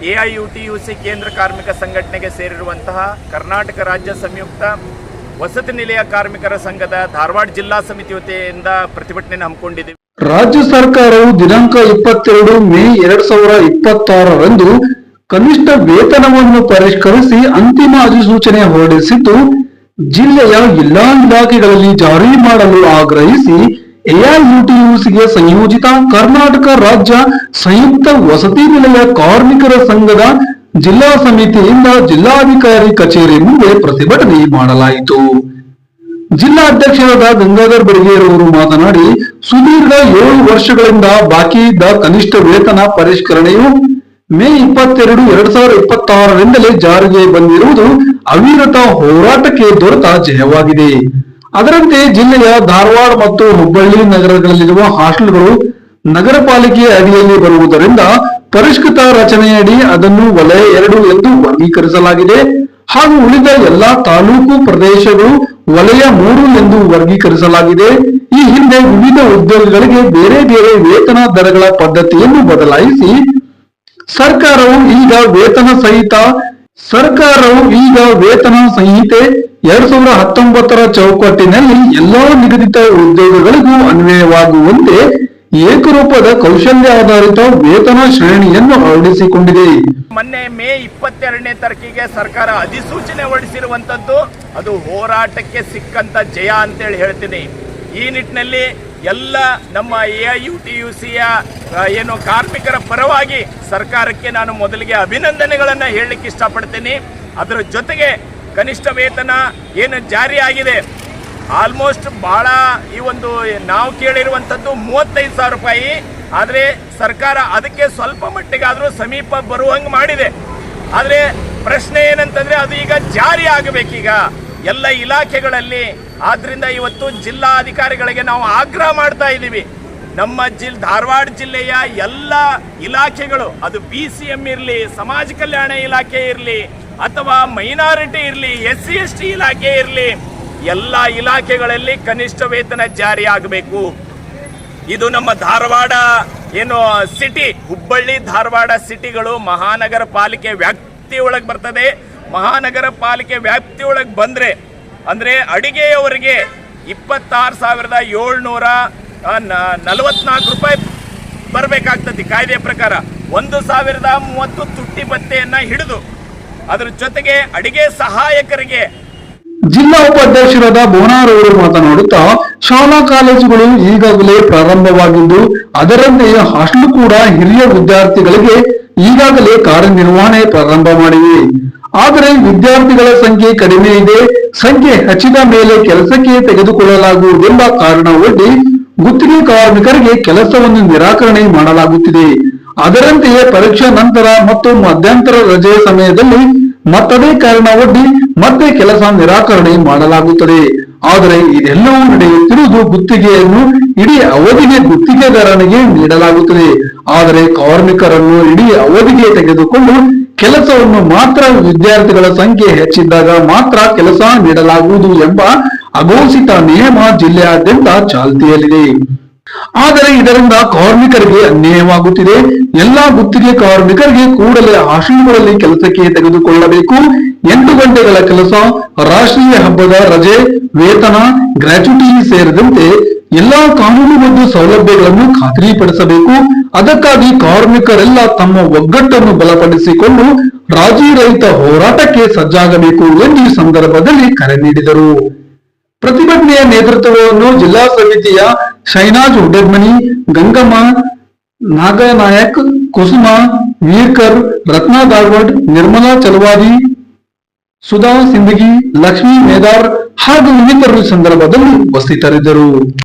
AIUTUC ಕೇಂದ್ರ ಕಾರ್ಮಿಕ ಸಂಘಟನೆಗೆ ಸೇರಿರುವಂತಹ ಕರ್ನಾಟಕ ರಾಜ್ಯ ಸಂಯುಕ್ತ ವಸತಿ ನಿಲಯ ಕಾರ್ಮಿಕರ ಸಂಘದ ಧಾರವಾಡ ಜಿಲ್ಲಾ ಸಮಿತಿ ವತಿಯಿಂದ ಪ್ರತಿಭಟನೆ ಹಮ್ಮಿಕೊಂಡಿದ್ದೀವಿ. ರಾಜ್ಯ ಸರ್ಕಾರವು ದಿನಾಂಕ 22 ಮೇ 2026ರಂದು ಕನಿಷ್ಠ ವೇತನವನ್ನು ಪರಿಷ್ಕರಿಸಿ ಅಂತಿಮ ಅಧಿಸೂಚನೆ ಹೊರಡಿಸಿದ್ದು, ಜಿಲ್ಲೆಯ ಎಲ್ಲಾ ಇಲಾಖೆಗಳಲ್ಲಿ ಜಾರಿ ಮಾಡಲು ಆಗ್ರಹಿಸಿ ಎಐಯುಟಿಯುಸಿಗೆ ಸಂಯೋಜಿತ ಕರ್ನಾಟಕ ರಾಜ್ಯ ಸಂಯುಕ್ತ ವಸತಿ ನಿಲಯ ಕಾರ್ಮಿಕರ ಸಂಘದ ಜಿಲ್ಲಾ ಸಮಿತಿಯಿಂದ ಜಿಲ್ಲಾಧಿಕಾರಿ ಕಚೇರಿ ಮುಂದೆ ಪ್ರತಿಭಟನೆ ಮಾಡಲಾಯಿತು. ಜಿಲ್ಲಾಧ್ಯಕ್ಷರಾದ ಗಂಗಾಧರ್ ಬಡಿಗೇರ್ ಅವರು ಮಾತನಾಡಿ, ಸುದೀರ್ಘ 7 ವರ್ಷಗಳಿಂದ ಬಾಕಿ ಇದ್ದ ಕನಿಷ್ಠ ವೇತನ ಪರಿಷ್ಕರಣೆಯು ಮೇ 22, 2026ರಿಂದಲೇ ಜಾರಿಗೆ ಬಂದಿರುವುದು ಅವಿರತ ಹೋರಾಟಕ್ಕೆ ದೊರೆತ ಜಯವಾಗಿದೆ. ಅದರಂತೆ ಜಿಲ್ಲೆಯ ಧಾರವಾಡ ಮತ್ತು ಹುಬ್ಬಳ್ಳಿ ನಗರಗಳಲ್ಲಿರುವ ಹಾಸ್ಟೆಲ್ಗಳು ನಗರ ಪಾಲಿಕೆಯ ಅಡಿಯಲ್ಲಿ ಬರುವುದರಿಂದ ಪರಿಷ್ಕೃತ ರಚನೆಯಡಿ ಅದನ್ನು ವಲಯ 2 ಎಂದು ವರ್ಗೀಕರಿಸಲಾಗಿದೆ ಹಾಗೂ ಉಳಿದ ಎಲ್ಲಾ ತಾಲೂಕು ಪ್ರದೇಶಗಳು ವಲಯ 3 ಎಂದು ವರ್ಗೀಕರಿಸಲಾಗಿದೆ. ಈ ಹಿಂದೆ ವಿವಿಧ ಉದ್ಯೋಗಗಳಿಗೆ ಬೇರೆ ಬೇರೆ ವೇತನ ದರಗಳ ಪದ್ಧತಿಯನ್ನು ಬದಲಾಯಿಸಿ ಸರ್ಕಾರವು ಈಗ ವೇತನ ಸಂಹಿತೆ 2019ರ ಚೌಕಟ್ಟಿನಲ್ಲಿ ಎಲ್ಲಾ ನಿಗದಿತ ಉದ್ಯೋಗಗಳಿಗೂ ಅನ್ವಯವಾಗುವಂತೆ ಏಕರೂಪದ ಕೌಶಲ್ಯ ಆಧಾರಿತ ವೇತನ ಶ್ರೇಣಿಯನ್ನು ಅಳವಡಿಸಿಕೊಂಡಿದೆ. ಮೊನ್ನೆ ಮೇ 22ನೇ ತಾರೀಕಿಗೆ ಸರ್ಕಾರ ಅಧಿಸೂಚನೆ ಹೊರಡಿಸಿರುವಂತದ್ದು ಅದು ಹೋರಾಟಕ್ಕೆ ಸಿಕ್ಕಂತ ಜಯ ಅಂತೇಳಿ ಹೇಳ್ತೀನಿ. ಈ ನಿಟ್ಟಿನಲ್ಲಿ ಎಲ್ಲ ನಮ್ಮ ಎಐಯುಟಿಯುಸಿಯ ಏನು ಕಾರ್ಮಿಕರ ಪರವಾಗಿ ಸರ್ಕಾರಕ್ಕೆ ನಾನು ಮೊದಲಿಗೆ ಅಭಿನಂದನೆಗಳನ್ನು ಹೇಳಲಿಕ್ಕೆ ಇಷ್ಟಪಡ್ತೀನಿ. ಅದರ ಜೊತೆಗೆ ಕನಿಷ್ಠ ವೇತನ ಏನು ಜಾರಿ ಆಗಿದೆ, ಆಲ್ಮೋಸ್ಟ್ ಬಹಳ ಈ ಒಂದು ನಾವು ಕೇಳಿರುವಂಥದ್ದು 35,000 ರೂಪಾಯಿ. ಆದರೆ ಸರ್ಕಾರ ಅದಕ್ಕೆ ಸ್ವಲ್ಪ ಮಟ್ಟಿಗಾದರೂ ಸಮೀಪ ಬರುವಂಗೆ ಮಾಡಿದೆ. ಆದರೆ ಪ್ರಶ್ನೆ ಏನಂತಂದ್ರೆ ಅದು ಈಗ ಜಾರಿ ಆಗಬೇಕೀಗ ಎಲ್ಲ ಇಲಾಖೆಗಳಲ್ಲಿ. ಆದ್ರಿಂದ ಇವತ್ತು ಜಿಲ್ಲಾಧಿಕಾರಿಗಳಿಗೆ ನಾವು ಆಗ್ರಹ ಮಾಡ್ತಾ ಇದ್ದೀವಿ, ನಮ್ಮ ಧಾರವಾಡ ಜಿಲ್ಲೆಯ ಎಲ್ಲ ಇಲಾಖೆಗಳು, ಅದು BCM ಇರಲಿ, ಸಮಾಜ ಕಲ್ಯಾಣ ಇಲಾಖೆ ಇರಲಿ ಅಥವಾ ಮೈನಾರಿಟಿ ಇರಲಿ, SC/ST ಇಲಾಖೆ ಇರಲಿ, ಎಲ್ಲ ಇಲಾಖೆಗಳಲ್ಲಿ ಕನಿಷ್ಠ ವೇತನ ಜಾರಿ ಆಗಬೇಕು. ಇದು ನಮ್ಮ ಧಾರವಾಡ ಏನು ಸಿಟಿ, ಹುಬ್ಬಳ್ಳಿ ಧಾರವಾಡ ಸಿಟಿಗಳು ಮಹಾನಗರ ಪಾಲಿಕೆ ವ್ಯಾಪ್ತಿಯೊಳಗೆ ಬರ್ತದೆ. ಮಹಾನಗರ ಪಾಲಿಕೆ ವ್ಯಾಪ್ತಿಯೊಳಗೆ ಬಂದ್ರೆ ಅಂದ್ರೆ ಅಡಿಗೆಯವರಿಗೆ 26,744 ರೂಪಾಯಿ ಬರಬೇಕಾಗ್ತದೆ ಕಾಯ್ದೆ ಪ್ರಕಾರ. 1,030 ತುಟ್ಟಿ ಭತ್ಯೆಯನ್ನ ಹಿಡಿದು ಅದರ ಜೊತೆಗೆ ಅಡಿಗೆ ಸಹಾಯಕರಿಗೆ. ಜಿಲ್ಲಾ ಉಪಾಧ್ಯಕ್ಷರಾದ ಬೋನಾರ್ ಅವರು ಮಾತನಾಡುತ್ತಾ, ಶಾಲಾ ಕಾಲೇಜುಗಳು ಈಗಾಗಲೇ ಪ್ರಾರಂಭವಾಗಿದ್ದು ಅದರಂತೆಯೇ ಹಾಸ್ಟೆಲ್ ಕೂಡ ಹಿರಿಯ ವಿದ್ಯಾರ್ಥಿಗಳಿಗೆ ಈಗಾಗಲೇ ಕಾರ್ಯನಿರ್ವಹಣೆ ಪ್ರಾರಂಭ ಮಾಡಿವೆ. ಆದರೆ ವಿದ್ಯಾರ್ಥಿಗಳ ಸಂಖ್ಯೆ ಕಡಿಮೆ ಇದೆ. ಸಂಖ್ಯೆ ಹೆಚ್ಚಿದ ಮೇಲೆ ಕೆಲಸಕ್ಕೆ ತೆಗೆದುಕೊಳ್ಳಲಾಗುವುದೆಂಬ ಕಾರಣ ಒಡ್ಡಿ ಗುತ್ತಿಗೆ ಕಾರ್ಮಿಕರಿಗೆ ಕೆಲಸವನ್ನು ನಿರಾಕರಣೆ ಮಾಡಲಾಗುತ್ತಿದೆ. ಅದರಂತೆಯೇ ಪರೀಕ್ಷಾ ನಂತರ ಮತ್ತು ಮಧ್ಯಂತರ ರಜೆ ಸಮಯದಲ್ಲಿ ಮತ್ತದೇ ಕಾರಣ ಒಡ್ಡಿ ಮತ್ತೆ ಕೆಲಸ ನಿರಾಕರಣೆ ಮಾಡಲಾಗುತ್ತದೆ. ಆದರೆ ಇದೆಲ್ಲವೂ ನಡೆಯುತ್ತಿರುವುದು ಗುತ್ತಿಗೆಯನ್ನು ಇಡೀ ಅವಧಿಗೆ ಗುತ್ತಿಗೆದಾರನಿಗೆ ನೀಡಲಾಗುತ್ತದೆ. ಆದರೆ ಕಾರ್ಮಿಕರನ್ನು ಇಡೀ ಅವಧಿಗೆ ತೆಗೆದುಕೊಂಡು ಕೆಲಸವನ್ನು ಮಾತ್ರ ವಿದ್ಯಾರ್ಥಿಗಳ ಸಂಖ್ಯೆ ಹೆಚ್ಚಿದ್ದಾಗ ಮಾತ್ರ ಕೆಲಸ ನೀಡಲಾಗುವುದು ಎಂಬ ಅಘೋಷಿತ ನಿಯಮ ಜಿಲ್ಲೆಯಾದ್ಯಂತ ಚಾಲ್ತಿಯಲ್ಲಿದೆ. ಆದರೆ ಇದರಿಂದ ಕಾರ್ಮಿಕರಿಗೆ ಅನ್ಯಾಯವಾಗುತ್ತಿದೆ. ಎಲ್ಲಾ ಗುತ್ತಿಗೆ ಕಾರ್ಮಿಕರಿಗೆ ಕೂಡಲೇ ಹಾಸ್ಟೆಲ್ಗಳಲ್ಲಿ ಕೆಲಸಕ್ಕೆ ತೆಗೆದುಕೊಳ್ಳಬೇಕು. 8 ಗಂಟೆಗಳ ಕೆಲಸ, ರಾಷ್ಟ್ರೀಯ ಹಬ್ಬದ ರಜೆ, ವೇತನ, ಗ್ರಾಚ್ಯುಟಿ ಸೇರಿದಂತೆ ಎಲ್ಲಾ ಕಾನೂನುಬದ್ಧ ಸೌಲಭ್ಯಗಳನ್ನು ಖಾತ್ರಿಪಡಿಸಬೇಕು. ಅದಕ್ಕಾಗಿ ಕಾರ್ಮಿಕರೆಲ್ಲ ತಮ್ಮ ಒಗ್ಗಟ್ಟನ್ನು ಬಲಪಡಿಸಿಕೊಂಡು ರಾಜಿ ರಹಿತ ಹೋರಾಟಕ್ಕೆ ಸಜ್ಜಾಗಬೇಕು ಎಂದು ಈ ಸಂದರ್ಭದಲ್ಲಿ ಕರೆ ನೀಡಿದರು. ಪ್ರತಿಭಟನೆಯ ನೇತೃತ್ವವನ್ನು ಜಿಲ್ಲಾ ಸಮಿತಿಯ ಶೈನಾಜ್ ಹುಡ್ಡೆಮನಿ, ಗಂಗಮ್ಮ, ನಾಗನಾಯಕ್, ಕುಸುಮ, ವೀರ್ಕರ್, ರತ್ನಾ ಧಾರವಾಡ್, ನಿರ್ಮಲಾ ಚಲವಾದಿ, ಸುಧಾ ಸಿಂದಗಿ, ಲಕ್ಷ್ಮೀ ಮೇದಾರ್ ಹಾಗೂ ಇನ್ನಿತರರು ಸಂದರ್ಭದಲ್ಲಿ ಉಪಸ್ಥಿತರಿದ್ದರು.